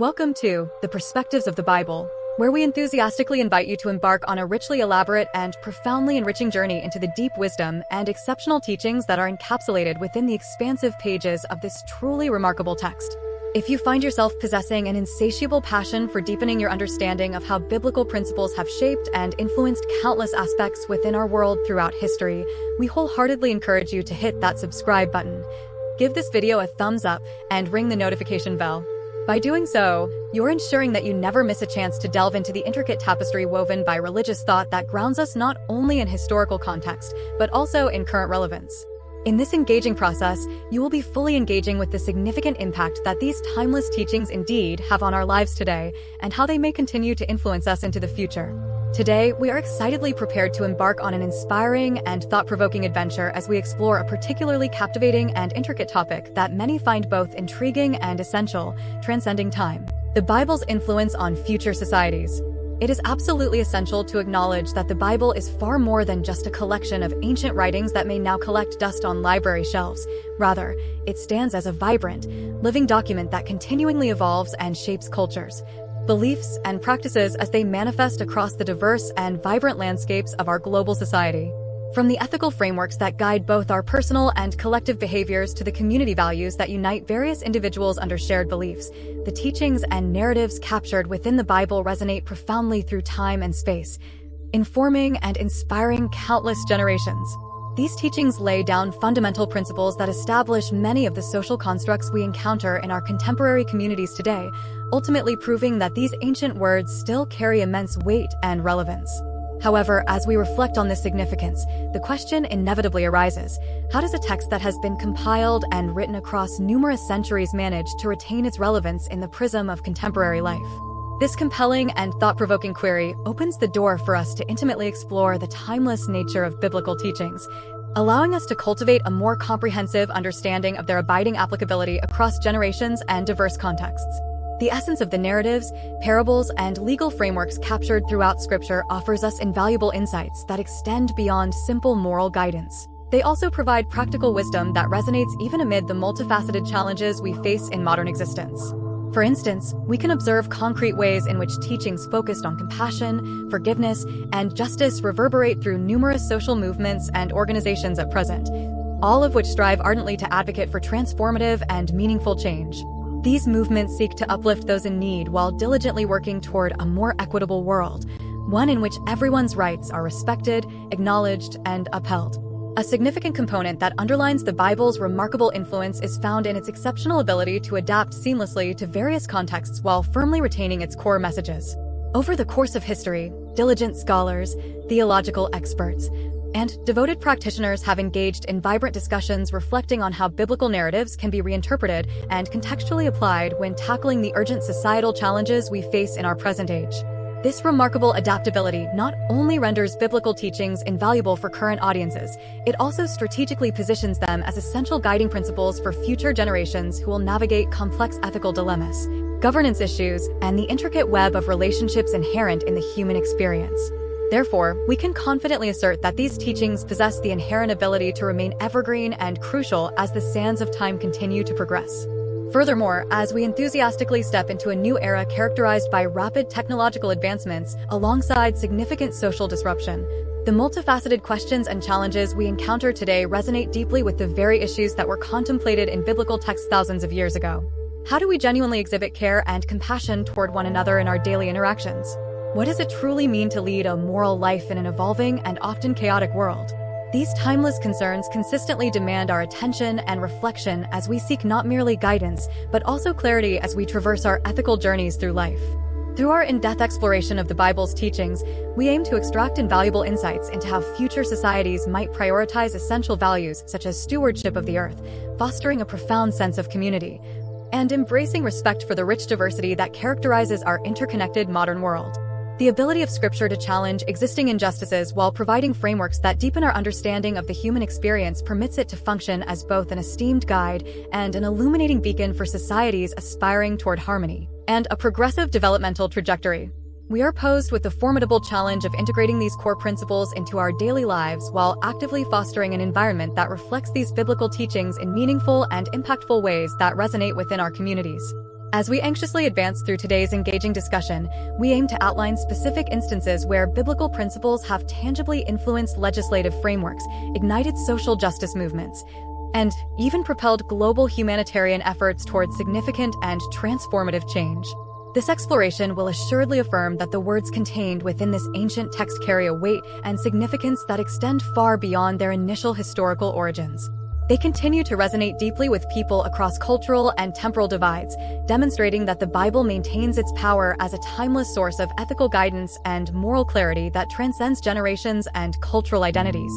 Welcome to The Perspectives of the Bible, where we enthusiastically invite you to embark on a richly elaborate and profoundly enriching journey into the deep wisdom and exceptional teachings that are encapsulated within the expansive pages of this truly remarkable text. If you find yourself possessing an insatiable passion for deepening your understanding of how biblical principles have shaped and influenced countless aspects within our world throughout history, we wholeheartedly encourage you to hit that subscribe button. Give this video a thumbs up and ring the notification bell. By doing so, you're ensuring that you never miss a chance to delve into the intricate tapestry woven by religious thought that grounds us not only in historical context, but also in current relevance. In this engaging process, you will be fully engaging with the significant impact that these timeless teachings indeed have on our lives today, and how they may continue to influence us into the future. Today, we are excitedly prepared to embark on an inspiring and thought-provoking adventure as we explore a particularly captivating and intricate topic that many find both intriguing and essential: transcending time. The Bible's influence on future societies. It is absolutely essential to acknowledge that the Bible is far more than just a collection of ancient writings that may now collect dust on library shelves. Rather, it stands as a vibrant, living document that continually evolves and shapes cultures, beliefs, and practices as they manifest across the diverse and vibrant landscapes of our global society. From the ethical frameworks that guide both our personal and collective behaviors to the community values that unite various individuals under shared beliefs, the teachings and narratives captured within the Bible resonate profoundly through time and space, informing and inspiring countless generations. These teachings lay down fundamental principles that establish many of the social constructs we encounter in our contemporary communities today, ultimately proving that these ancient words still carry immense weight and relevance. However, as we reflect on this significance, the question inevitably arises: how does a text that has been compiled and written across numerous centuries manage to retain its relevance in the prism of contemporary life? This compelling and thought-provoking query opens the door for us to intimately explore the timeless nature of biblical teachings, allowing us to cultivate a more comprehensive understanding of their abiding applicability across generations and diverse contexts. The essence of the narratives, parables, and legal frameworks captured throughout Scripture offers us invaluable insights that extend beyond simple moral guidance. They also provide practical wisdom that resonates even amid the multifaceted challenges we face in modern existence. For instance, we can observe concrete ways in which teachings focused on compassion, forgiveness, and justice reverberate through numerous social movements and organizations at present, all of which strive ardently to advocate for transformative and meaningful change. These movements seek to uplift those in need while diligently working toward a more equitable world, one in which everyone's rights are respected, acknowledged, and upheld. A significant component that underlines the Bible's remarkable influence is found in its exceptional ability to adapt seamlessly to various contexts while firmly retaining its core messages. Over the course of history, diligent scholars, theological experts, and devoted practitioners have engaged in vibrant discussions reflecting on how biblical narratives can be reinterpreted and contextually applied when tackling the urgent societal challenges we face in our present age. This remarkable adaptability not only renders biblical teachings invaluable for current audiences, it also strategically positions them as essential guiding principles for future generations who will navigate complex ethical dilemmas, governance issues, and the intricate web of relationships inherent in the human experience. Therefore, we can confidently assert that these teachings possess the inherent ability to remain evergreen and crucial as the sands of time continue to progress. Furthermore, as we enthusiastically step into a new era characterized by rapid technological advancements alongside significant social disruption, the multifaceted questions and challenges we encounter today resonate deeply with the very issues that were contemplated in biblical texts thousands of years ago. How do we genuinely exhibit care and compassion toward one another in our daily interactions? What does it truly mean to lead a moral life in an evolving and often chaotic world? These timeless concerns consistently demand our attention and reflection as we seek not merely guidance, but also clarity as we traverse our ethical journeys through life. Through our in-depth exploration of the Bible's teachings, we aim to extract invaluable insights into how future societies might prioritize essential values such as stewardship of the earth, fostering a profound sense of community, and embracing respect for the rich diversity that characterizes our interconnected modern world. The ability of Scripture to challenge existing injustices while providing frameworks that deepen our understanding of the human experience permits it to function as both an esteemed guide and an illuminating beacon for societies aspiring toward harmony and a progressive developmental trajectory. We are posed with the formidable challenge of integrating these core principles into our daily lives while actively fostering an environment that reflects these biblical teachings in meaningful and impactful ways that resonate within our communities. As we anxiously advance through today's engaging discussion, we aim to outline specific instances where biblical principles have tangibly influenced legislative frameworks, ignited social justice movements, and even propelled global humanitarian efforts towards significant and transformative change. This exploration will assuredly affirm that the words contained within this ancient text carry a weight and significance that extend far beyond their initial historical origins. They continue to resonate deeply with people across cultural and temporal divides, demonstrating that the Bible maintains its power as a timeless source of ethical guidance and moral clarity that transcends generations and cultural identities.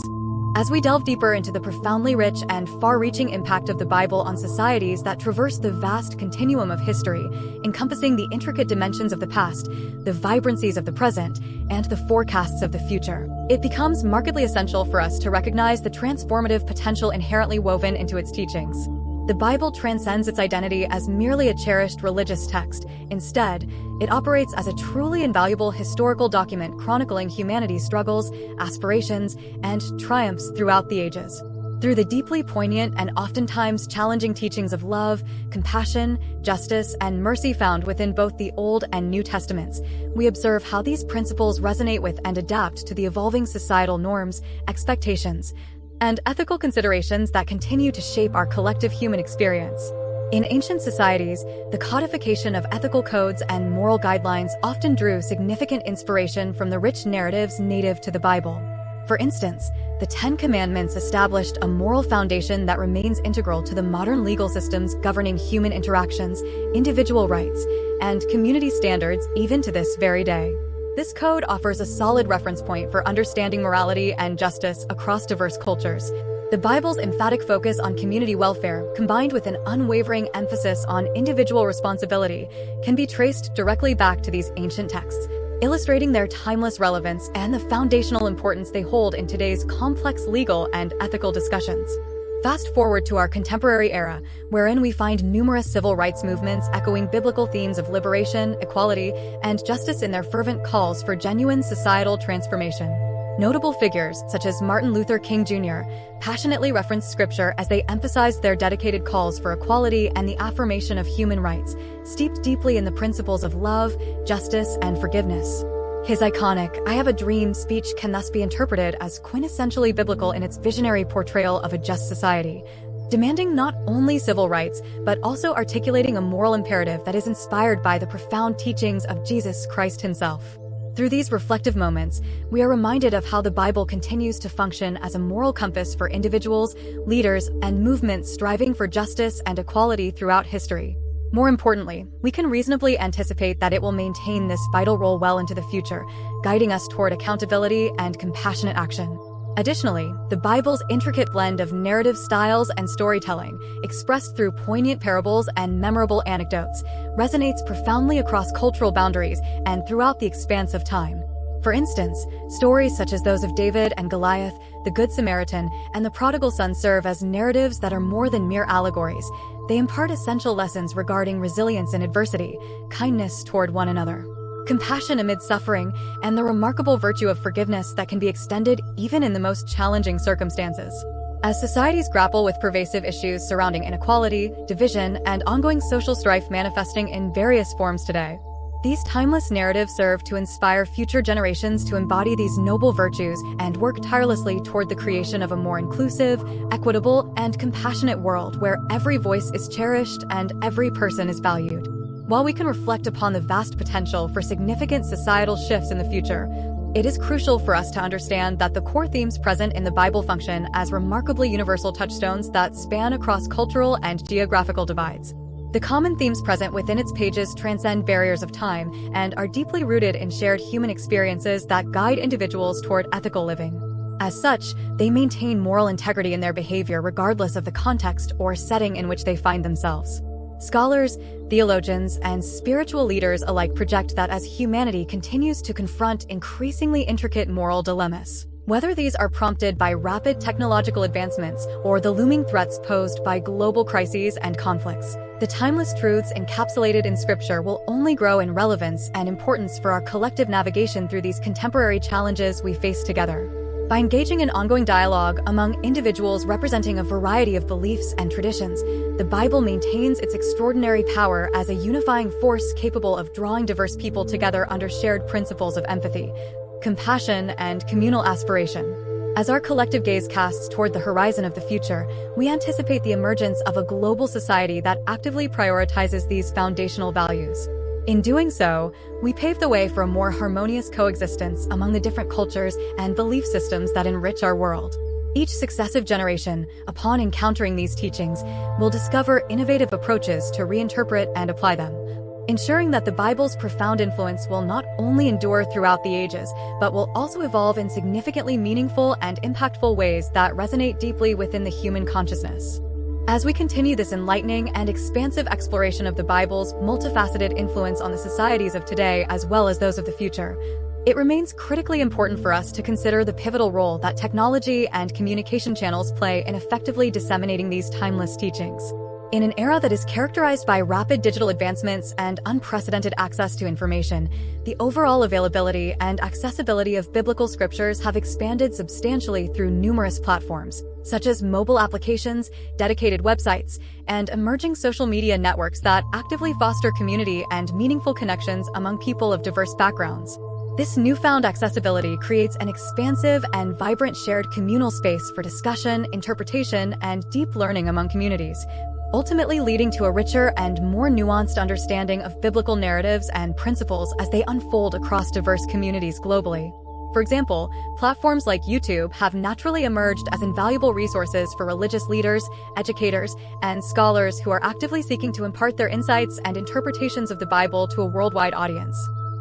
As we delve deeper into the profoundly rich and far-reaching impact of the Bible on societies that traverse the vast continuum of history, encompassing the intricate dimensions of the past, the vibrancies of the present, and the forecasts of the future, it becomes markedly essential for us to recognize the transformative potential inherently woven into its teachings. The Bible transcends its identity as merely a cherished religious text. Instead, it operates as a truly invaluable historical document chronicling humanity's struggles, aspirations, and triumphs throughout the ages. Through the deeply poignant and oftentimes challenging teachings of love, compassion, justice, and mercy found within both the Old and New Testaments, we observe how these principles resonate with and adapt to the evolving societal norms, expectations, and ethical considerations that continue to shape our collective human experience. In ancient societies, the codification of ethical codes and moral guidelines often drew significant inspiration from the rich narratives native to the Bible. For instance, the Ten Commandments established a moral foundation that remains integral to the modern legal systems governing human interactions, individual rights, and community standards even to this very day. This code offers a solid reference point for understanding morality and justice across diverse cultures. The Bible's emphatic focus on community welfare, combined with an unwavering emphasis on individual responsibility, can be traced directly back to these ancient texts, illustrating their timeless relevance and the foundational importance they hold in today's complex legal and ethical discussions. Fast forward to our contemporary era, wherein we find numerous civil rights movements echoing biblical themes of liberation, equality, and justice in their fervent calls for genuine societal transformation. Notable figures, such as Martin Luther King Jr., passionately referenced scripture as they emphasized their dedicated calls for equality and the affirmation of human rights, steeped deeply in the principles of love, justice, and forgiveness. His iconic "I Have a Dream" speech can thus be interpreted as quintessentially biblical in its visionary portrayal of a just society, demanding not only civil rights, but also articulating a moral imperative that is inspired by the profound teachings of Jesus Christ himself. Through these reflective moments, we are reminded of how the Bible continues to function as a moral compass for individuals, leaders, and movements striving for justice and equality throughout history. More importantly, we can reasonably anticipate that it will maintain this vital role well into the future, guiding us toward accountability and compassionate action. Additionally, the Bible's intricate blend of narrative styles and storytelling, expressed through poignant parables and memorable anecdotes, resonates profoundly across cultural boundaries and throughout the expanse of time. For instance, stories such as those of David and Goliath, the Good Samaritan, and the prodigal son serve as narratives that are more than mere allegories. They impart essential lessons regarding resilience in adversity, kindness toward one another, compassion amid suffering, and the remarkable virtue of forgiveness that can be extended even in the most challenging circumstances. As societies grapple with pervasive issues surrounding inequality, division, and ongoing social strife manifesting in various forms today, these timeless narratives serve to inspire future generations to embody these noble virtues and work tirelessly toward the creation of a more inclusive, equitable, and compassionate world where every voice is cherished and every person is valued. While we can reflect upon the vast potential for significant societal shifts in the future, it is crucial for us to understand that the core themes present in the Bible function as remarkably universal touchstones that span across cultural and geographical divides. The common themes present within its pages transcend barriers of time and are deeply rooted in shared human experiences that guide individuals toward ethical living. As such, they maintain moral integrity in their behavior regardless of the context or setting in which they find themselves. Scholars, theologians, and spiritual leaders alike project that as humanity continues to confront increasingly intricate moral dilemmas, whether these are prompted by rapid technological advancements or the looming threats posed by global crises and conflicts, the timeless truths encapsulated in Scripture will only grow in relevance and importance for our collective navigation through these contemporary challenges we face together. By engaging in ongoing dialogue among individuals representing a variety of beliefs and traditions, the Bible maintains its extraordinary power as a unifying force capable of drawing diverse people together under shared principles of empathy, compassion, and communal aspiration. As our collective gaze casts toward the horizon of the future, we anticipate the emergence of a global society that actively prioritizes these foundational values. In doing so, we pave the way for a more harmonious coexistence among the different cultures and belief systems that enrich our world. Each successive generation, upon encountering these teachings, will discover innovative approaches to reinterpret and apply them, ensuring that the Bible's profound influence will not only endure throughout the ages, but will also evolve in significantly meaningful and impactful ways that resonate deeply within the human consciousness. As we continue this enlightening and expansive exploration of the Bible's multifaceted influence on the societies of today as well as those of the future, it remains critically important for us to consider the pivotal role that technology and communication channels play in effectively disseminating these timeless teachings. In an era that is characterized by rapid digital advancements and unprecedented access to information, the overall availability and accessibility of biblical scriptures have expanded substantially through numerous platforms, such as mobile applications, dedicated websites, and emerging social media networks that actively foster community and meaningful connections among people of diverse backgrounds. This newfound accessibility creates an expansive and vibrant shared communal space for discussion, interpretation, and deep learning among communities, ultimately leading to a richer and more nuanced understanding of biblical narratives and principles as they unfold across diverse communities globally. For example, platforms like YouTube have naturally emerged as invaluable resources for religious leaders, educators, and scholars who are actively seeking to impart their insights and interpretations of the Bible to a worldwide audience.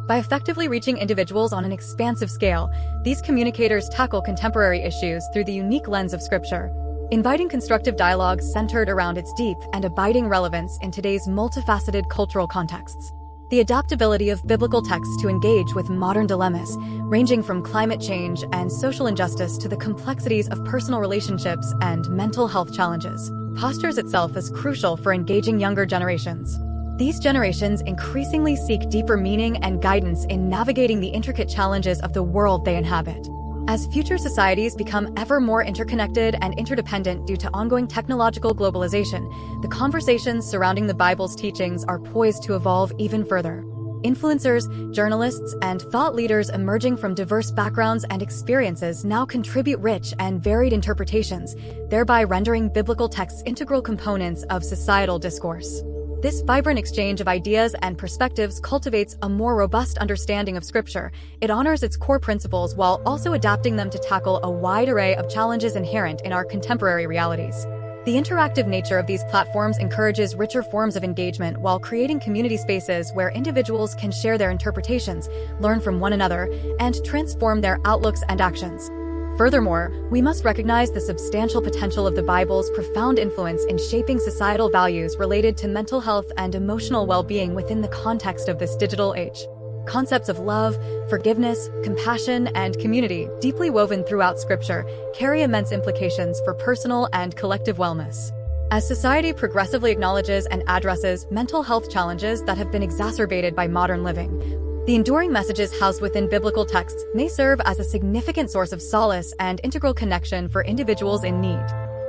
By effectively reaching individuals on an expansive scale, these communicators tackle contemporary issues through the unique lens of Scripture, inviting constructive dialogue centered around its deep and abiding relevance in today's multifaceted cultural contexts. The adaptability of biblical texts to engage with modern dilemmas, ranging from climate change and social injustice to the complexities of personal relationships and mental health challenges, postures itself as crucial for engaging younger generations. These generations increasingly seek deeper meaning and guidance in navigating the intricate challenges of the world they inhabit. As future societies become ever more interconnected and interdependent due to ongoing technological globalization, the conversations surrounding the Bible's teachings are poised to evolve even further. Influencers, journalists, and thought leaders emerging from diverse backgrounds and experiences now contribute rich and varied interpretations, thereby rendering biblical texts integral components of societal discourse. This vibrant exchange of ideas and perspectives cultivates a more robust understanding of Scripture. It honors its core principles while also adapting them to tackle a wide array of challenges inherent in our contemporary realities. The interactive nature of these platforms encourages richer forms of engagement while creating community spaces where individuals can share their interpretations, learn from one another, and transform their outlooks and actions. Furthermore, we must recognize the substantial potential of the Bible's profound influence in shaping societal values related to mental health and emotional well-being within the context of this digital age. Concepts of love, forgiveness, compassion, and community, deeply woven throughout Scripture, carry immense implications for personal and collective wellness. As society progressively acknowledges and addresses mental health challenges that have been exacerbated by modern living, the enduring messages housed within biblical texts may serve as a significant source of solace and integral connection for individuals in need.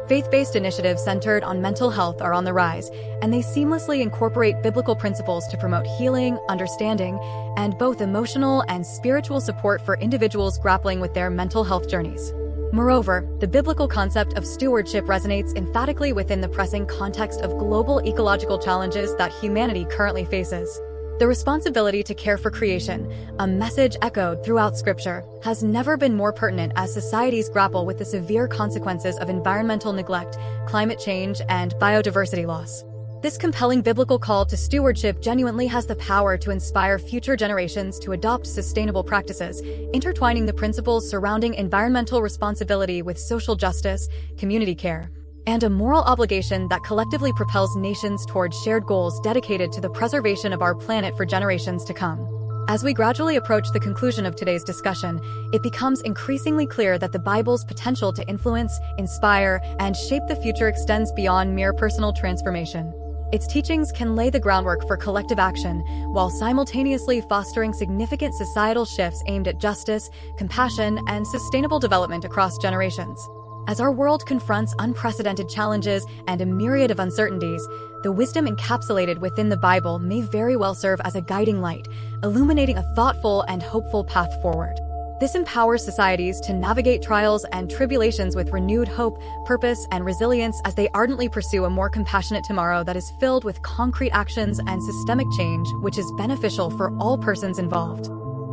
Faith-based initiatives centered on mental health are on the rise, and they seamlessly incorporate biblical principles to promote healing, understanding, and both emotional and spiritual support for individuals grappling with their mental health journeys. Moreover, the biblical concept of stewardship resonates emphatically within the pressing context of global ecological challenges that humanity currently faces. The responsibility to care for creation, a message echoed throughout Scripture, has never been more pertinent as societies grapple with the severe consequences of environmental neglect, climate change, and biodiversity loss. This compelling biblical call to stewardship genuinely has the power to inspire future generations to adopt sustainable practices, intertwining the principles surrounding environmental responsibility with social justice, community care, and a moral obligation that collectively propels nations toward shared goals dedicated to the preservation of our planet for generations to come. As we gradually approach the conclusion of today's discussion, it becomes increasingly clear that the Bible's potential to influence, inspire, and shape the future extends beyond mere personal transformation. Its teachings can lay the groundwork for collective action, while simultaneously fostering significant societal shifts aimed at justice, compassion, and sustainable development across generations. As our world confronts unprecedented challenges and a myriad of uncertainties, the wisdom encapsulated within the Bible may very well serve as a guiding light, illuminating a thoughtful and hopeful path forward. This empowers societies to navigate trials and tribulations with renewed hope, purpose, and resilience as they ardently pursue a more compassionate tomorrow that is filled with concrete actions and systemic change, which is beneficial for all persons involved.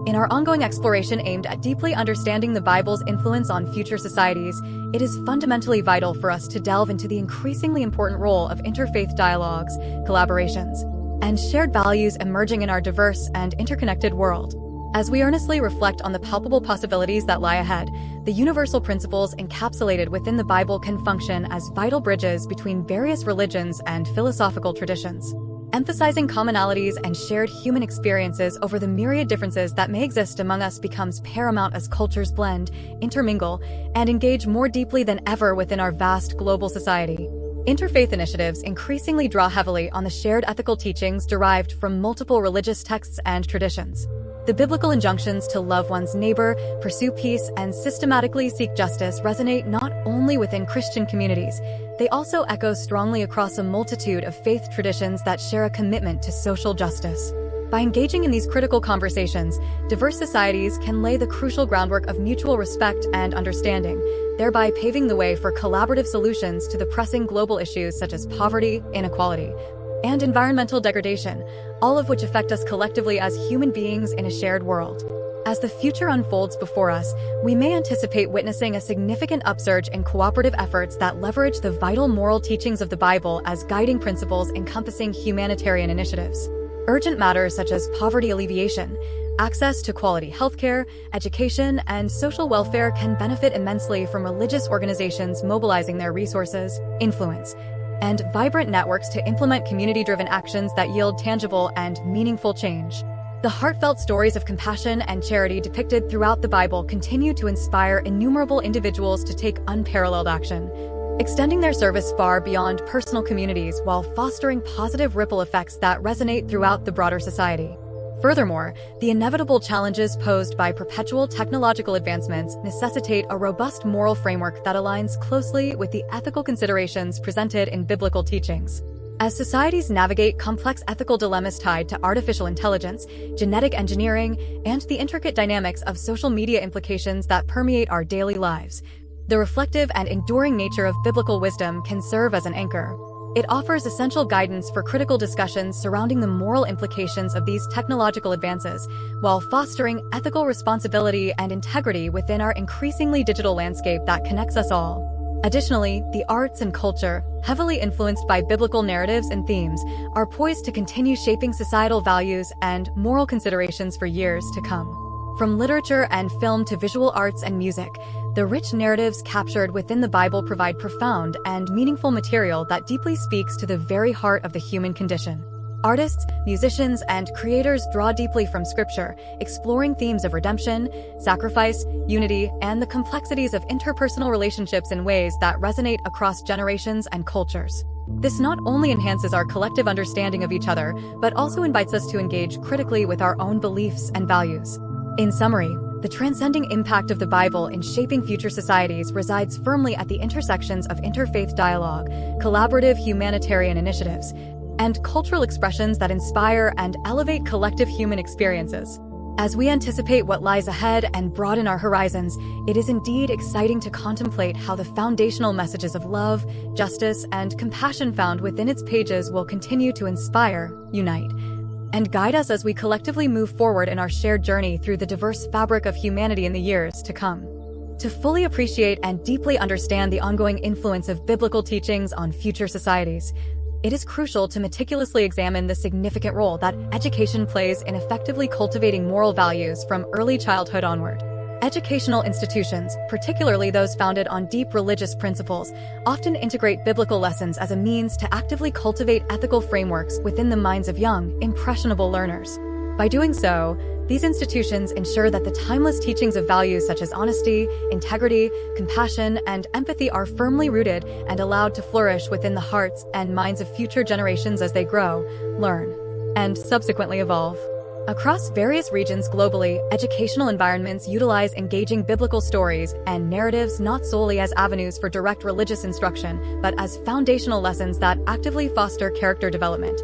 In our ongoing exploration aimed at deeply understanding the Bible's influence on future societies, it is fundamentally vital for us to delve into the increasingly important role of interfaith dialogues, collaborations, and shared values emerging in our diverse and interconnected world. As we earnestly reflect on the palpable possibilities that lie ahead, the universal principles encapsulated within the Bible can function as vital bridges between various religions and philosophical traditions. Emphasizing commonalities and shared human experiences over the myriad differences that may exist among us becomes paramount as cultures blend, intermingle, and engage more deeply than ever within our vast global society. Interfaith initiatives increasingly draw heavily on the shared ethical teachings derived from multiple religious texts and traditions. The biblical injunctions to love one's neighbor, pursue peace, and systematically seek justice resonate not only within Christian communities, they also echo strongly across a multitude of faith traditions that share a commitment to social justice. By engaging in these critical conversations, diverse societies can lay the crucial groundwork of mutual respect and understanding, thereby paving the way for collaborative solutions to the pressing global issues such as poverty, inequality, and environmental degradation, all of which affect us collectively as human beings in a shared world. As the future unfolds before us, we may anticipate witnessing a significant upsurge in cooperative efforts that leverage the vital moral teachings of the Bible as guiding principles encompassing humanitarian initiatives. Urgent matters such as poverty alleviation, access to quality healthcare, education, and social welfare can benefit immensely from religious organizations mobilizing their resources, influence, and vibrant networks to implement community-driven actions that yield tangible and meaningful change. The heartfelt stories of compassion and charity depicted throughout the Bible continue to inspire innumerable individuals to take unparalleled action, extending their service far beyond personal communities while fostering positive ripple effects that resonate throughout the broader society. Furthermore, the inevitable challenges posed by perpetual technological advancements necessitate a robust moral framework that aligns closely with the ethical considerations presented in biblical teachings. As societies navigate complex ethical dilemmas tied to artificial intelligence, genetic engineering, and the intricate dynamics of social media implications that permeate our daily lives, the reflective and enduring nature of biblical wisdom can serve as an anchor. It offers essential guidance for critical discussions surrounding the moral implications of these technological advances, while fostering ethical responsibility and integrity within our increasingly digital landscape that connects us all. Additionally, the arts and culture, heavily influenced by biblical narratives and themes, are poised to continue shaping societal values and moral considerations for years to come. From literature and film to visual arts and music, the rich narratives captured within the Bible provide profound and meaningful material that deeply speaks to the very heart of the human condition. Artists, musicians, and creators draw deeply from Scripture, exploring themes of redemption, sacrifice, unity, and the complexities of interpersonal relationships in ways that resonate across generations and cultures. This not only enhances our collective understanding of each other, but also invites us to engage critically with our own beliefs and values. In summary, the transcending impact of the Bible in shaping future societies resides firmly at the intersections of interfaith dialogue, collaborative humanitarian initiatives, and cultural expressions that inspire and elevate collective human experiences. As we anticipate what lies ahead and broaden our horizons, it is indeed exciting to contemplate how the foundational messages of love, justice, and compassion found within its pages will continue to inspire, unite, and guide us as we collectively move forward in our shared journey through the diverse fabric of humanity in the years to come. To fully appreciate and deeply understand the ongoing influence of biblical teachings on future societies, it is crucial to meticulously examine the significant role that education plays in effectively cultivating moral values from early childhood onward. Educational institutions, particularly those founded on deep religious principles, often integrate biblical lessons as a means to actively cultivate ethical frameworks within the minds of young, impressionable learners. By doing so, These institutions ensure that the timeless teachings of values such as honesty, integrity, compassion, and empathy are firmly rooted and allowed to flourish within the hearts and minds of future generations as they grow, learn, and subsequently evolve. Across various regions globally, educational environments utilize engaging biblical stories and narratives not solely as avenues for direct religious instruction, but as foundational lessons that actively foster character development,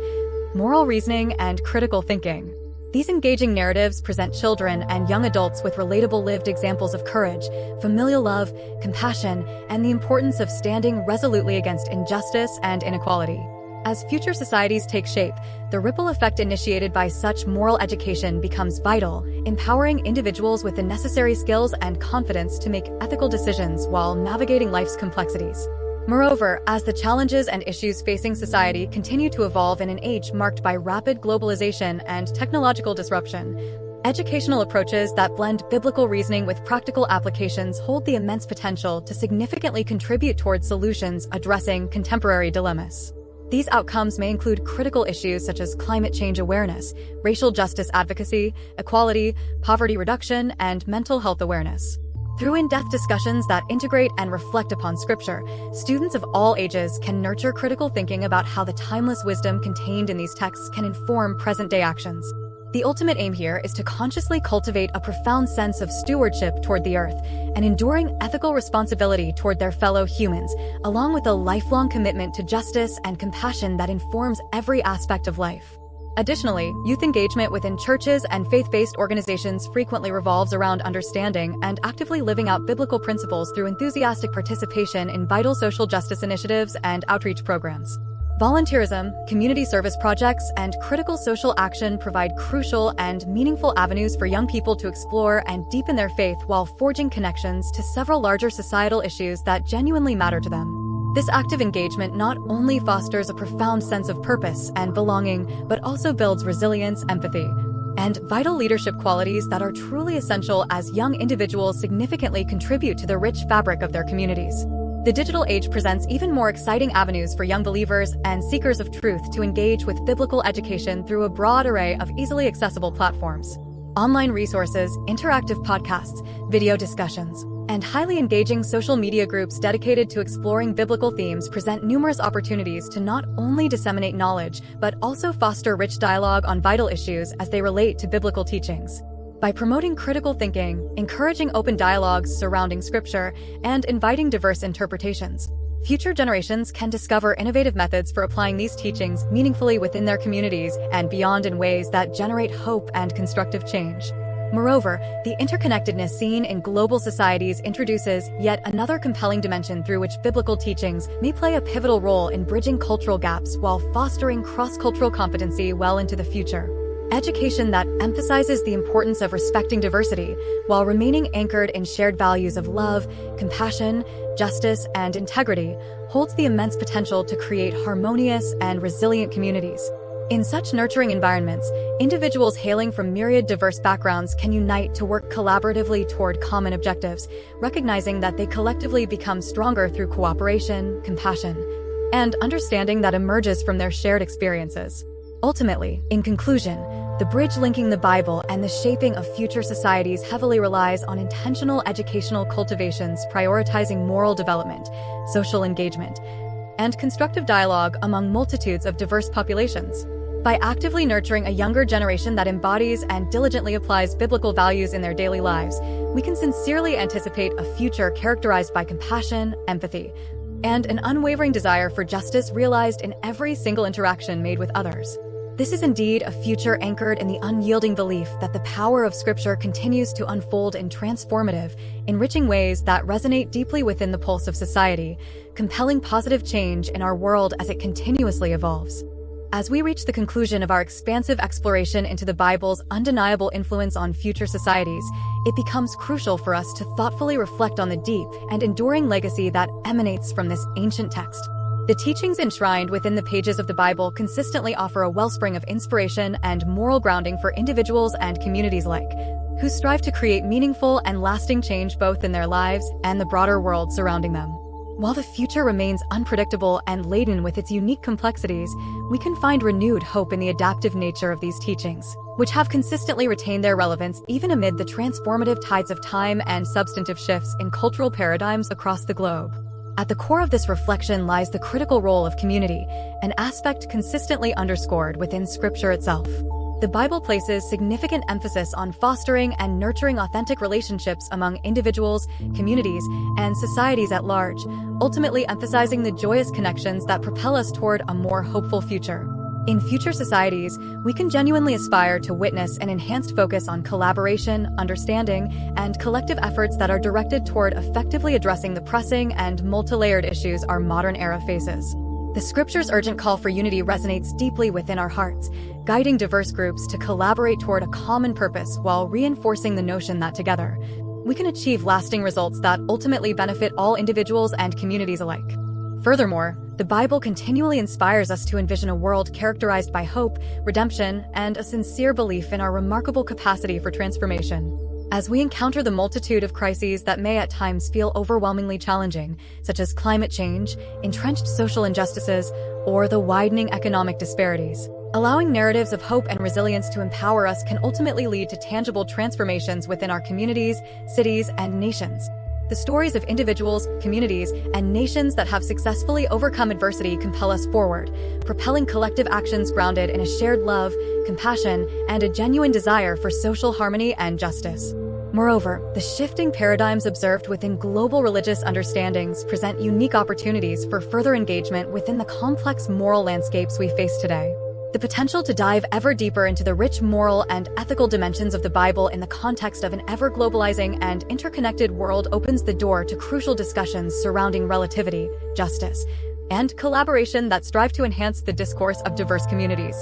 moral reasoning, and critical thinking. These engaging narratives present children and young adults with relatable lived examples of courage, familial love, compassion, and the importance of standing resolutely against injustice and inequality. As future societies take shape, the ripple effect initiated by such moral education becomes vital, empowering individuals with the necessary skills and confidence to make ethical decisions while navigating life's complexities. Moreover, as the challenges and issues facing society continue to evolve in an age marked by rapid globalization and technological disruption, educational approaches that blend biblical reasoning with practical applications hold the immense potential to significantly contribute towards solutions addressing contemporary dilemmas. These outcomes may include critical issues such as climate change awareness, racial justice advocacy, equality, poverty reduction, and mental health awareness. Through in-depth discussions that integrate and reflect upon Scripture, students of all ages can nurture critical thinking about how the timeless wisdom contained in these texts can inform present-day actions. The ultimate aim here is to consciously cultivate a profound sense of stewardship toward the earth, an enduring ethical responsibility toward their fellow humans, along with a lifelong commitment to justice and compassion that informs every aspect of life. Additionally, youth engagement within churches and faith-based organizations frequently revolves around understanding and actively living out biblical principles through enthusiastic participation in vital social justice initiatives and outreach programs. Volunteerism, community service projects, and critical social action provide crucial and meaningful avenues for young people to explore and deepen their faith while forging connections to several larger societal issues that genuinely matter to them. This active engagement not only fosters a profound sense of purpose and belonging, but also builds resilience, empathy, and vital leadership qualities that are truly essential as young individuals significantly contribute to the rich fabric of their communities. The digital age presents even more exciting avenues for young believers and seekers of truth to engage with biblical education through a broad array of easily accessible platforms. Online resources, interactive podcasts, video discussions, and highly engaging social media groups dedicated to exploring biblical themes present numerous opportunities to not only disseminate knowledge, but also foster rich dialogue on vital issues as they relate to biblical teachings. By promoting critical thinking, encouraging open dialogues surrounding Scripture, and inviting diverse interpretations, future generations can discover innovative methods for applying these teachings meaningfully within their communities and beyond in ways that generate hope and constructive change. Moreover, the interconnectedness seen in global societies introduces yet another compelling dimension through which biblical teachings may play a pivotal role in bridging cultural gaps while fostering cross-cultural competency well into the future. Education that emphasizes the importance of respecting diversity while remaining anchored in shared values of love, compassion, justice, and integrity holds the immense potential to create harmonious and resilient communities. In such nurturing environments, individuals hailing from myriad diverse backgrounds can unite to work collaboratively toward common objectives, recognizing that they collectively become stronger through cooperation, compassion, and understanding that emerges from their shared experiences. Ultimately, in conclusion, the bridge linking the Bible and the shaping of future societies heavily relies on intentional educational cultivations prioritizing moral development, social engagement, and constructive dialogue among multitudes of diverse populations. By actively nurturing a younger generation that embodies and diligently applies biblical values in their daily lives, we can sincerely anticipate a future characterized by compassion, empathy, and an unwavering desire for justice realized in every single interaction made with others. This is indeed a future anchored in the unyielding belief that the power of Scripture continues to unfold in transformative, enriching ways that resonate deeply within the pulse of society, compelling positive change in our world as it continuously evolves. As we reach the conclusion of our expansive exploration into the Bible's undeniable influence on future societies, it becomes crucial for us to thoughtfully reflect on the deep and enduring legacy that emanates from this ancient text. The teachings enshrined within the pages of the Bible consistently offer a wellspring of inspiration and moral grounding for individuals and communities alike, who strive to create meaningful and lasting change both in their lives and the broader world surrounding them. While the future remains unpredictable and laden with its unique complexities, we can find renewed hope in the adaptive nature of these teachings, which have consistently retained their relevance even amid the transformative tides of time and substantive shifts in cultural paradigms across the globe. At the core of this reflection lies the critical role of community, an aspect consistently underscored within Scripture itself. The Bible places significant emphasis on fostering and nurturing authentic relationships among individuals, communities, and societies at large, ultimately emphasizing the joyous connections that propel us toward a more hopeful future. In future societies, we can genuinely aspire to witness an enhanced focus on collaboration, understanding, and collective efforts that are directed toward effectively addressing the pressing and multi-layered issues our modern era faces. The Scripture's urgent call for unity resonates deeply within our hearts, guiding diverse groups to collaborate toward a common purpose while reinforcing the notion that together, we can achieve lasting results that ultimately benefit all individuals and communities alike. Furthermore, the Bible continually inspires us to envision a world characterized by hope, redemption, and a sincere belief in our remarkable capacity for transformation. As we encounter the multitude of crises that may at times feel overwhelmingly challenging, such as climate change, entrenched social injustices, or the widening economic disparities, allowing narratives of hope and resilience to empower us can ultimately lead to tangible transformations within our communities, cities, and nations. The stories of individuals, communities, and nations that have successfully overcome adversity compel us forward, propelling collective actions grounded in a shared love, compassion, and a genuine desire for social harmony and justice. Moreover, the shifting paradigms observed within global religious understandings present unique opportunities for further engagement within the complex moral landscapes we face today. The potential to dive ever deeper into the rich moral and ethical dimensions of the Bible in the context of an ever-globalizing and interconnected world opens the door to crucial discussions surrounding relativity, justice, and collaboration that strive to enhance the discourse of diverse communities.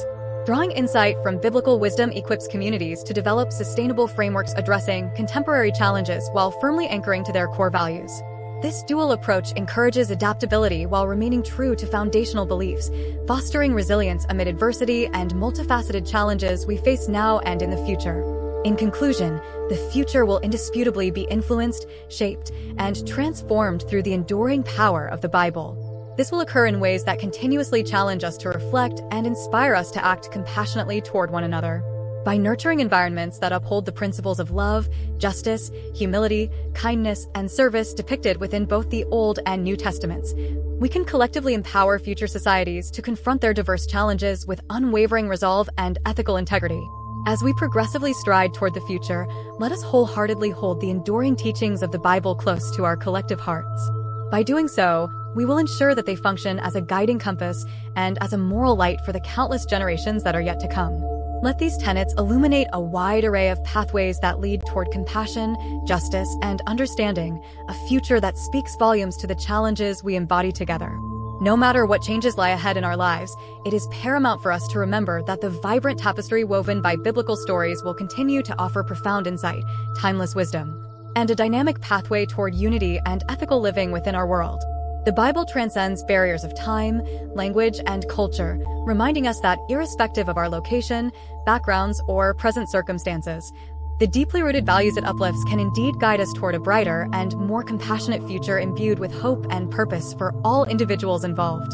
Drawing insight from biblical wisdom equips communities to develop sustainable frameworks addressing contemporary challenges while firmly anchoring to their core values. This dual approach encourages adaptability while remaining true to foundational beliefs, fostering resilience amid adversity and multifaceted challenges we face now and in the future. In conclusion, the future will indisputably be influenced, shaped, and transformed through the enduring power of the Bible. This will occur in ways that continuously challenge us to reflect and inspire us to act compassionately toward one another. By nurturing environments that uphold the principles of love, justice, humility, kindness, and service depicted within both the Old and New Testaments, we can collectively empower future societies to confront their diverse challenges with unwavering resolve and ethical integrity. As we progressively stride toward the future, let us wholeheartedly hold the enduring teachings of the Bible close to our collective hearts. By doing so, we will ensure that they function as a guiding compass and as a moral light for the countless generations that are yet to come. Let these tenets illuminate a wide array of pathways that lead toward compassion, justice, and understanding, a future that speaks volumes to the challenges we embody together. No matter what changes lie ahead in our lives, it is paramount for us to remember that the vibrant tapestry woven by biblical stories will continue to offer profound insight, timeless wisdom, and a dynamic pathway toward unity and ethical living within our world. The Bible transcends barriers of time, language, and culture, reminding us that irrespective of our location, backgrounds, or present circumstances, the deeply rooted values it uplifts can indeed guide us toward a brighter and more compassionate future imbued with hope and purpose for all individuals involved.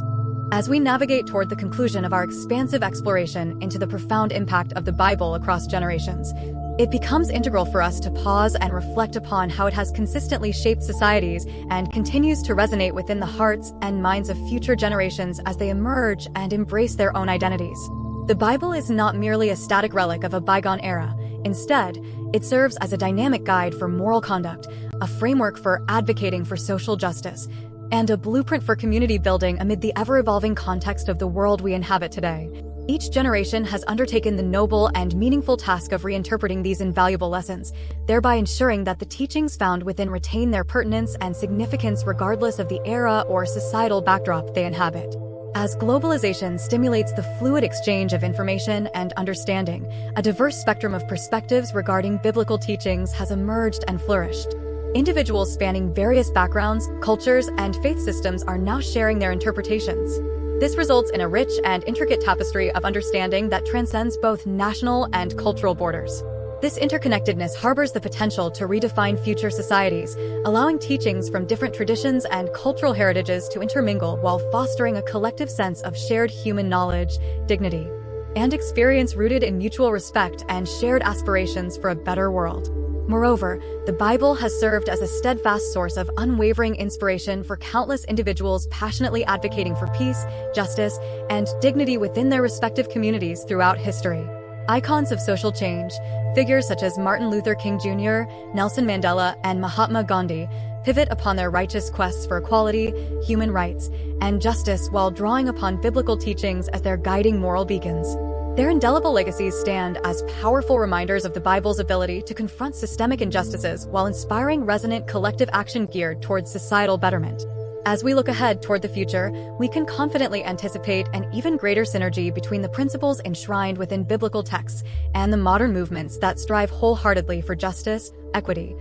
As we navigate toward the conclusion of our expansive exploration into the profound impact of the Bible across generations, it becomes integral for us to pause and reflect upon how it has consistently shaped societies and continues to resonate within the hearts and minds of future generations as they emerge and embrace their own identities. The Bible is not merely a static relic of a bygone era. Instead, it serves as a dynamic guide for moral conduct, a framework for advocating for social justice, and a blueprint for community building amid the ever-evolving context of the world we inhabit today. Each generation has undertaken the noble and meaningful task of reinterpreting these invaluable lessons, thereby ensuring that the teachings found within retain their pertinence and significance regardless of the era or societal backdrop they inhabit. As globalization stimulates the fluid exchange of information and understanding, a diverse spectrum of perspectives regarding biblical teachings has emerged and flourished. Individuals spanning various backgrounds, cultures, and faith systems are now sharing their interpretations. This results in a rich and intricate tapestry of understanding that transcends both national and cultural borders. This interconnectedness harbors the potential to redefine future societies, allowing teachings from different traditions and cultural heritages to intermingle while fostering a collective sense of shared human knowledge, dignity, and experience rooted in mutual respect and shared aspirations for a better world. Moreover, the Bible has served as a steadfast source of unwavering inspiration for countless individuals passionately advocating for peace, justice, and dignity within their respective communities throughout history. Icons of social change, figures such as Martin Luther King Jr., Nelson Mandela, and Mahatma Gandhi pivot upon their righteous quests for equality, human rights, and justice while drawing upon biblical teachings as their guiding moral beacons. Their indelible legacies stand as powerful reminders of the Bible's ability to confront systemic injustices while inspiring resonant collective action geared towards societal betterment. As we look ahead toward the future, we can confidently anticipate an even greater synergy between the principles enshrined within biblical texts and the modern movements that strive wholeheartedly for justice, equity,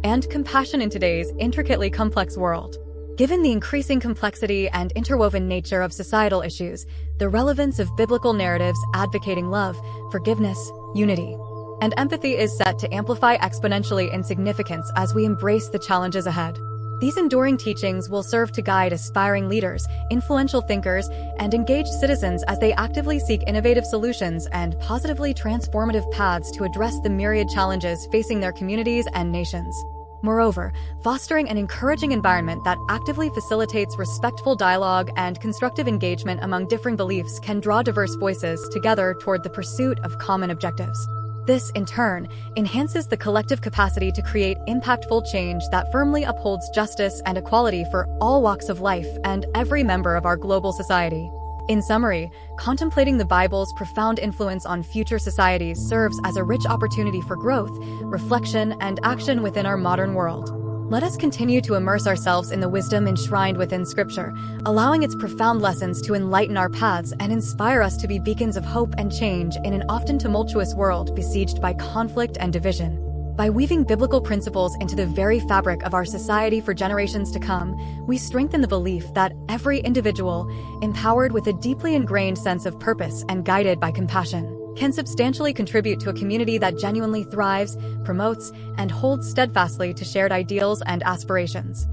and compassion in today's intricately complex world. Given the increasing complexity and interwoven nature of societal issues, the relevance of biblical narratives advocating love, forgiveness, unity, and empathy is set to amplify exponentially in significance as we embrace the challenges ahead. These enduring teachings will serve to guide aspiring leaders, influential thinkers, and engaged citizens as they actively seek innovative solutions and positively transformative paths to address the myriad challenges facing their communities and nations. Moreover, fostering an encouraging environment that actively facilitates respectful dialogue and constructive engagement among differing beliefs can draw diverse voices together toward the pursuit of common objectives. This, in turn, enhances the collective capacity to create impactful change that firmly upholds justice and equality for all walks of life and every member of our global society. In summary, contemplating the Bible's profound influence on future societies serves as a rich opportunity for growth, reflection, and action within our modern world. Let us continue to immerse ourselves in the wisdom enshrined within Scripture, allowing its profound lessons to enlighten our paths and inspire us to be beacons of hope and change in an often tumultuous world besieged by conflict and division. By weaving biblical principles into the very fabric of our society for generations to come, we strengthen the belief that every individual, empowered with a deeply ingrained sense of purpose and guided by compassion, can substantially contribute to a community that genuinely thrives, promotes, and holds steadfastly to shared ideals and aspirations.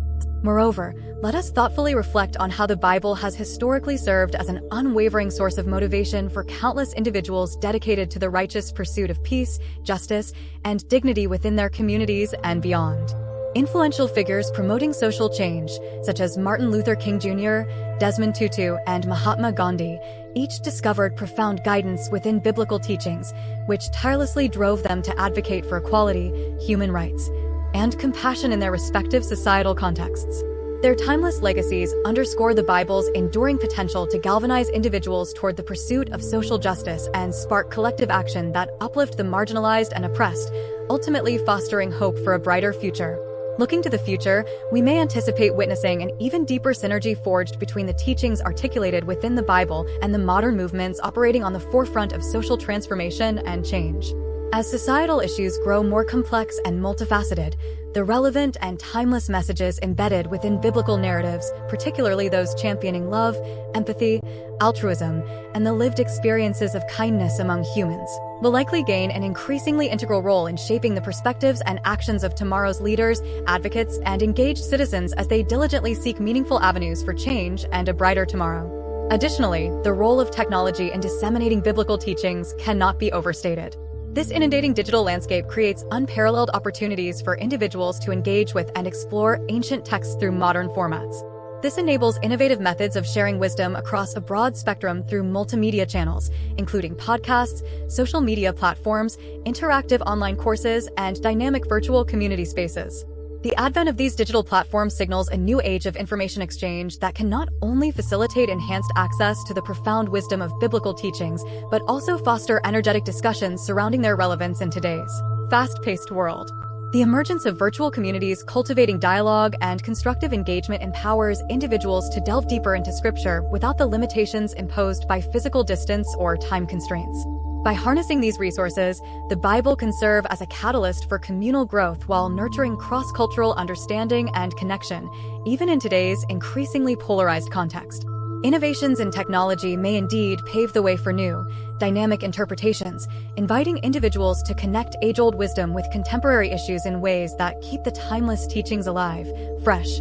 Moreover, let us thoughtfully reflect on how the Bible has historically served as an unwavering source of motivation for countless individuals dedicated to the righteous pursuit of peace, justice, and dignity within their communities and beyond. Influential figures promoting social change, such as Martin Luther King Jr., Desmond Tutu, and Mahatma Gandhi, each discovered profound guidance within biblical teachings, which tirelessly drove them to advocate for equality, human rights, and compassion in their respective societal contexts. Their timeless legacies underscore the Bible's enduring potential to galvanize individuals toward the pursuit of social justice and spark collective action that uplift the marginalized and oppressed, ultimately fostering hope for a brighter future. Looking to the future, we may anticipate witnessing an even deeper synergy forged between the teachings articulated within the Bible and the modern movements operating on the forefront of social transformation and change. As societal issues grow more complex and multifaceted, the relevant and timeless messages embedded within biblical narratives, particularly those championing love, empathy, altruism, and the lived experiences of kindness among humans, will likely gain an increasingly integral role in shaping the perspectives and actions of tomorrow's leaders, advocates, and engaged citizens as they diligently seek meaningful avenues for change and a brighter tomorrow. Additionally, the role of technology in disseminating biblical teachings cannot be overstated. This inundating digital landscape creates unparalleled opportunities for individuals to engage with and explore ancient texts through modern formats. This enables innovative methods of sharing wisdom across a broad spectrum through multimedia channels, including podcasts, social media platforms, interactive online courses, and dynamic virtual community spaces. The advent of these digital platforms signals a new age of information exchange that can not only facilitate enhanced access to the profound wisdom of biblical teachings, but also foster energetic discussions surrounding their relevance in today's fast-paced world. The emergence of virtual communities cultivating dialogue and constructive engagement empowers individuals to delve deeper into Scripture without the limitations imposed by physical distance or time constraints. By harnessing these resources, the Bible can serve as a catalyst for communal growth while nurturing cross-cultural understanding and connection, even in today's increasingly polarized context. Innovations in technology may indeed pave the way for new, dynamic interpretations, inviting individuals to connect age-old wisdom with contemporary issues in ways that keep the timeless teachings alive, fresh,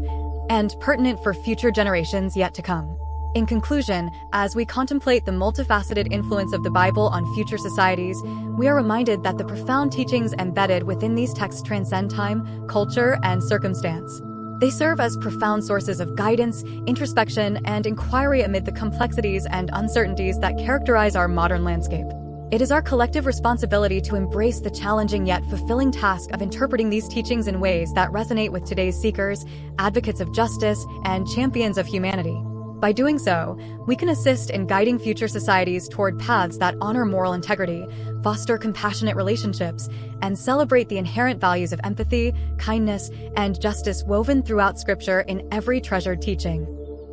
and pertinent for future generations yet to come. In conclusion, as we contemplate the multifaceted influence of the Bible on future societies, we are reminded that the profound teachings embedded within these texts transcend time, culture, and circumstance. They serve as profound sources of guidance, introspection, and inquiry amid the complexities and uncertainties that characterize our modern landscape. It is our collective responsibility to embrace the challenging yet fulfilling task of interpreting these teachings in ways that resonate with today's seekers, advocates of justice, and champions of humanity. By doing so, we can assist in guiding future societies toward paths that honor moral integrity, foster compassionate relationships, and celebrate the inherent values of empathy, kindness, and justice woven throughout Scripture in every treasured teaching.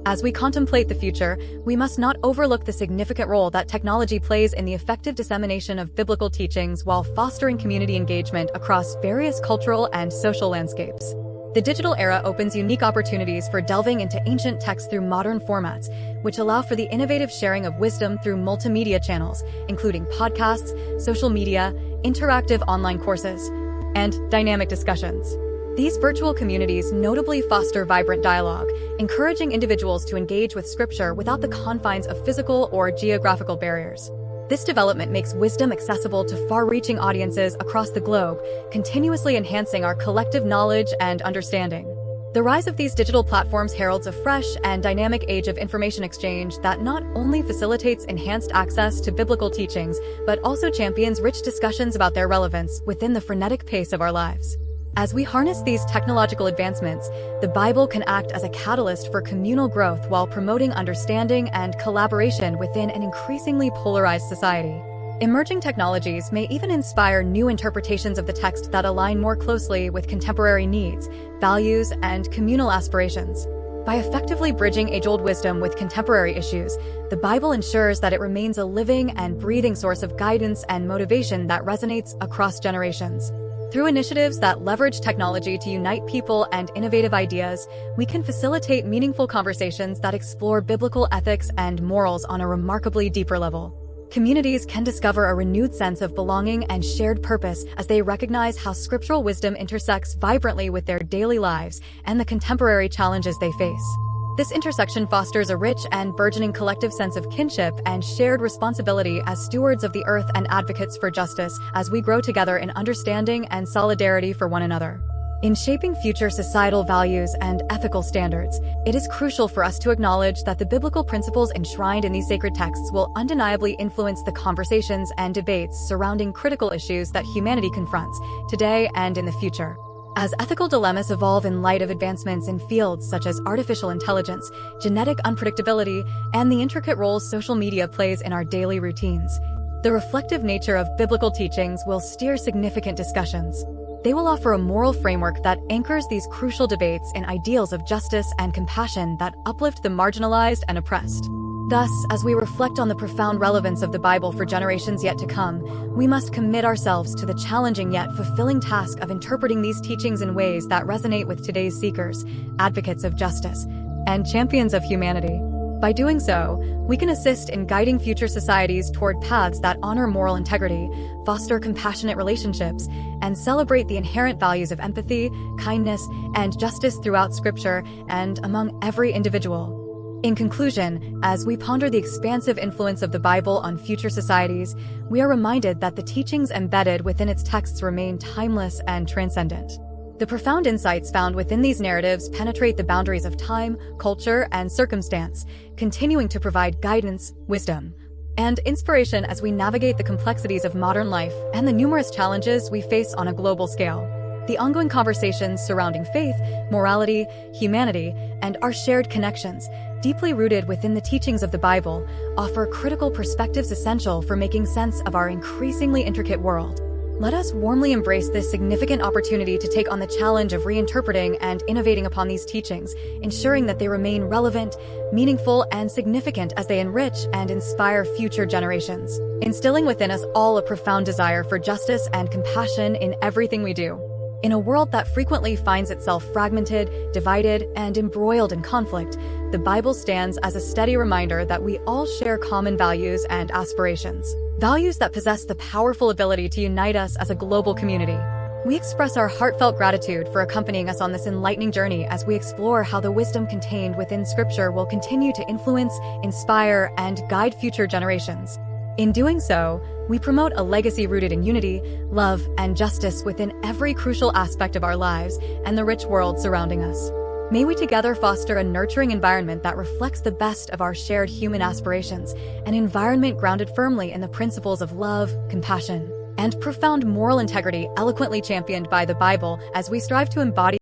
As we contemplate the future, we must not overlook the significant role that technology plays in the effective dissemination of biblical teachings while fostering community engagement across various cultural and social landscapes. The digital era opens unique opportunities for delving into ancient texts through modern formats, which allow for the innovative sharing of wisdom through multimedia channels, including podcasts, social media, interactive online courses, and dynamic discussions. These virtual communities notably foster vibrant dialogue, encouraging individuals to engage with Scripture without the confines of physical or geographical barriers. This development makes wisdom accessible to far-reaching audiences across the globe, continuously enhancing our collective knowledge and understanding. The rise of these digital platforms heralds a fresh and dynamic age of information exchange that not only facilitates enhanced access to biblical teachings, but also champions rich discussions about their relevance within the frenetic pace of our lives. As we harness these technological advancements, the Bible can act as a catalyst for communal growth while promoting understanding and collaboration within an increasingly polarized society. Emerging technologies may even inspire new interpretations of the text that align more closely with contemporary needs, values, and communal aspirations. By effectively bridging age-old wisdom with contemporary issues, the Bible ensures that it remains a living and breathing source of guidance and motivation that resonates across generations. Through initiatives that leverage technology to unite people and innovative ideas, we can facilitate meaningful conversations that explore biblical ethics and morals on a remarkably deeper level. Communities can discover a renewed sense of belonging and shared purpose as they recognize how scriptural wisdom intersects vibrantly with their daily lives and the contemporary challenges they face. This intersection fosters a rich and burgeoning collective sense of kinship and shared responsibility as stewards of the earth and advocates for justice as we grow together in understanding and solidarity for one another. In shaping future societal values and ethical standards, it is crucial for us to acknowledge that the biblical principles enshrined in these sacred texts will undeniably influence the conversations and debates surrounding critical issues that humanity confronts today and in the future. As ethical dilemmas evolve in light of advancements in fields such as artificial intelligence, genetic unpredictability, and the intricate roles social media plays in our daily routines, the reflective nature of biblical teachings will steer significant discussions. They will offer a moral framework that anchors these crucial debates in ideals of justice and compassion that uplift the marginalized and oppressed. Thus, as we reflect on the profound relevance of the Bible for generations yet to come, we must commit ourselves to the challenging yet fulfilling task of interpreting these teachings in ways that resonate with today's seekers, advocates of justice, and champions of humanity. By doing so, we can assist in guiding future societies toward paths that honor moral integrity, foster compassionate relationships, and celebrate the inherent values of empathy, kindness, and justice throughout Scripture and among every individual. In conclusion, as we ponder the expansive influence of the Bible on future societies, we are reminded that the teachings embedded within its texts remain timeless and transcendent. The profound insights found within these narratives penetrate the boundaries of time, culture, and circumstance, continuing to provide guidance, wisdom, and inspiration as we navigate the complexities of modern life and the numerous challenges we face on a global scale. The ongoing conversations surrounding faith, morality, humanity, and our shared connections, deeply rooted within the teachings of the Bible, offer critical perspectives essential for making sense of our increasingly intricate world. Let us warmly embrace this significant opportunity to take on the challenge of reinterpreting and innovating upon these teachings, ensuring that they remain relevant, meaningful, and significant as they enrich and inspire future generations, instilling within us all a profound desire for justice and compassion in everything we do. In a world that frequently finds itself fragmented, divided, and embroiled in conflict, the Bible stands as a steady reminder that we all share common values and aspirations. Values that possess the powerful ability to unite us as a global community. We express our heartfelt gratitude for accompanying us on this enlightening journey as we explore how the wisdom contained within Scripture will continue to influence, inspire, and guide future generations. In doing so, we promote a legacy rooted in unity, love, and justice within every crucial aspect of our lives and the rich world surrounding us. May we together foster a nurturing environment that reflects the best of our shared human aspirations, an environment grounded firmly in the principles of love, compassion, and profound moral integrity eloquently championed by the Bible as we strive to embody